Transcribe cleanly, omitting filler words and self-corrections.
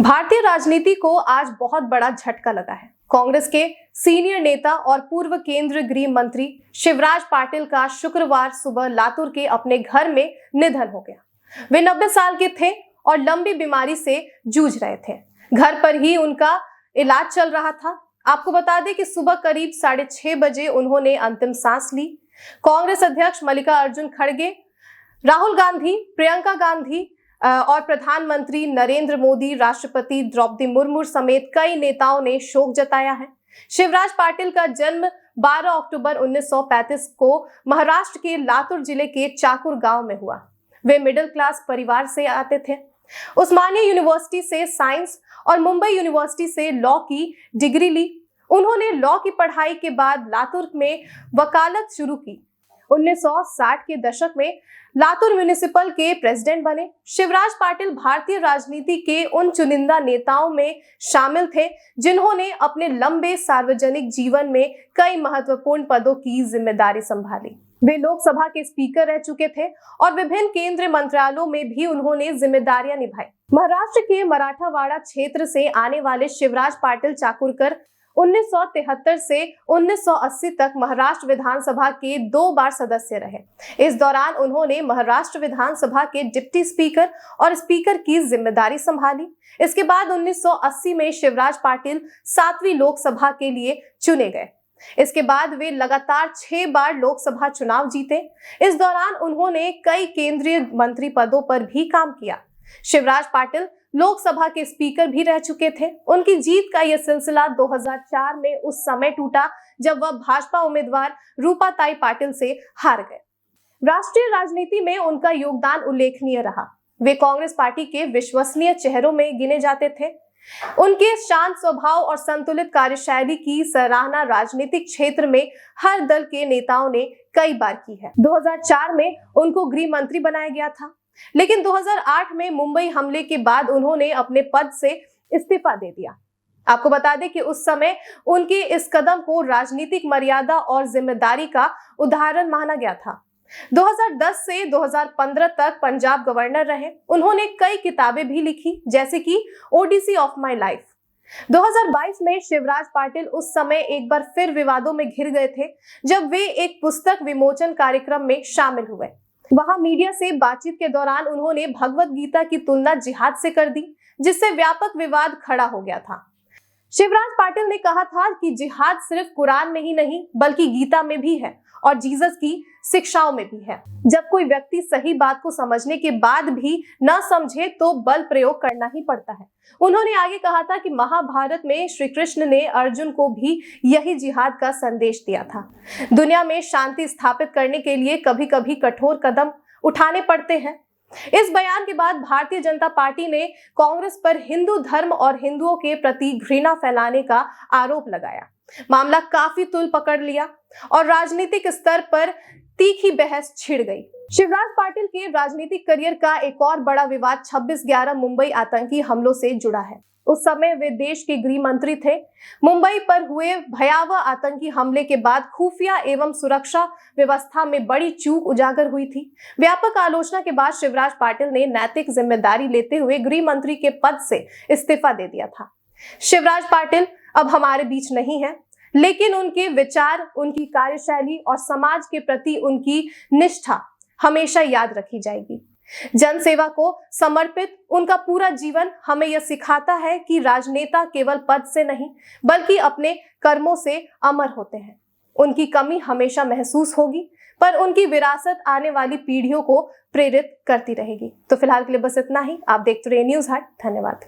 भारतीय राजनीति को आज बहुत बड़ा झटका लगा है। कांग्रेस के सीनियर नेता और पूर्व केंद्रीय गृह मंत्री शिवराज पाटिल का शुक्रवार सुबह लातूर के अपने घर में निधन हो गया। वे 90 साल के थे और लंबी बीमारी से जूझ रहे थे। घर पर ही उनका इलाज चल रहा था। आपको बता दें कि सुबह करीब 6:30 बजे उन्होंने अंतिम सांस ली। कांग्रेस अध्यक्ष मल्लिकार्जुन खड़गे, राहुल गांधी, प्रियंका गांधी और प्रधानमंत्री नरेंद्र मोदी, राष्ट्रपति द्रौपदी मुर्मू समेत कई नेताओं ने शोक जताया है। शिवराज पाटिल का जन्म 12 अक्टूबर 1935 को महाराष्ट्र के लातूर जिले के चाकुर गांव में हुआ। वे मिडिल क्लास परिवार से आते थे। उस्मानिया यूनिवर्सिटी से साइंस और मुंबई यूनिवर्सिटी से लॉ की डिग्री ली। उन्होंने लॉ की पढ़ाई के बाद लातूर में वकालत शुरू की। 1960 के दशक में लातूर म्युनिसिपल के प्रेसिडेंट बने। शिवराज पाटिल भारतीय राजनीति के उन चुनिंदा नेताओं में शामिल थे जिन्होंने अपने लंबे सार्वजनिक जीवन में कई महत्वपूर्ण पदों की जिम्मेदारी संभाली। वे लोकसभा के स्पीकर रह चुके थे और विभिन्न केंद्रीय मंत्रालयों में भी उन्होंने जिम्मेदारियां निभाई। महाराष्ट्र के मराठावाड़ा क्षेत्र से आने वाले शिवराज पाटिल चाकुरकर 1973 से 1980 तक महाराष्ट्र विधानसभा के 2 बार सदस्य रहे। इस दौरान उन्होंने महाराष्ट्र विधानसभा के डिप्टी स्पीकर और स्पीकर की जिम्मेदारी संभाली। इसके बाद 1980 में शिवराज पाटिल 7वीं लोकसभा के लिए चुने गए। इसके बाद वे लगातार 6 बार लोकसभा चुनाव जीते। इस दौरान उन्होंने कई केंद्रीय मंत्री पदों पर भी काम किया। शिवराज पाटिल लोकसभा के स्पीकर भी रह चुके थे। उनकी जीत का यह सिलसिला 2004 में उस समय टूटा जब वह भाजपा उम्मीदवार रूपाताई पाटिल से हार गए। राष्ट्रीय राजनीति में उनका योगदान उल्लेखनीय रहा। वे कांग्रेस पार्टी के विश्वसनीय चेहरों में गिने जाते थे। उनके शांत स्वभाव और संतुलित कार्यशैली की सराहना राजनीतिक क्षेत्र में हर दल के नेताओं ने कई बार की है। 2004 में उनको गृह मंत्री बनाया गया था, लेकिन 2008 में मुंबई हमले के बाद उन्होंने अपने पद से इस्तीफा दे दिया। आपको बता दें कि उस समय उनके इस कदम को राजनीतिक मर्यादा और जिम्मेदारी का उदाहरण माना गया था। 2010 से 2015 तक पंजाब गवर्नर रहे। उन्होंने कई किताबें भी लिखी, जैसे कि ओडिसी ऑफ माई लाइफ। 2022 में शिवराज पाटिल उस समय एक बार फिर विवादों में घिर गए थे जब वे एक पुस्तक विमोचन कार्यक्रम में शामिल हुए। वहां मीडिया से बातचीत के दौरान उन्होंने भगवत गीता की तुलना जिहाद से कर दी, जिससे व्यापक विवाद खड़ा हो गया था। शिवराज पाटिल ने कहा था कि जिहाद सिर्फ कुरान में ही नहीं बल्कि गीता में भी है और जीसस की शिक्षाओं में भी है। जब कोई व्यक्ति सही बात को समझने के बाद भी न समझे तो बल प्रयोग करना ही पड़ता है। उन्होंने आगे कहा था कि महाभारत में श्री कृष्ण ने अर्जुन को भी यही जिहाद का संदेश दिया था। दुनिया में शांति स्थापित करने के लिए कभी कभी कठोर कदम उठाने पड़ते हैं। इस बयान के बाद भारतीय जनता पार्टी ने कांग्रेस पर हिंदू धर्म और हिंदुओं के प्रति घृणा फैलाने का आरोप लगाया। मामला काफी तूल पकड़ लिया और राजनीतिक स्तर पर तीखी बहस छिड़ गई। शिवराज पाटिल के राजनीतिक करियर का एक और बड़ा विवाद 26/11 मुंबई आतंकी हमलों से जुड़ा है। उस समय वे देश के गृह मंत्री थे। मुंबई पर हुए भयावह आतंकी हमले के बाद खुफिया एवं सुरक्षा व्यवस्था में बड़ी चूक उजागर हुई थी। व्यापक आलोचना के बाद शिवराज पाटिल ने नैतिक जिम्मेदारी लेते हुए गृह मंत्री के पद से इस्तीफा दे दिया था। शिवराज पाटिल अब हमारे बीच नहीं है, लेकिन उनके विचार, उनकी कार्यशैली और समाज के प्रति उनकी निष्ठा हमेशा याद रखी जाएगी। जनसेवा को समर्पित उनका पूरा जीवन हमें यह सिखाता है कि राजनेता केवल पद से नहीं बल्कि अपने कर्मों से अमर होते हैं। उनकी कमी हमेशा महसूस होगी, पर उनकी विरासत आने वाली पीढ़ियों को प्रेरित करती रहेगी। तो फिलहाल के लिए बस इतना ही। आप देखते रहिए न्यूज़ हट। धन्यवाद।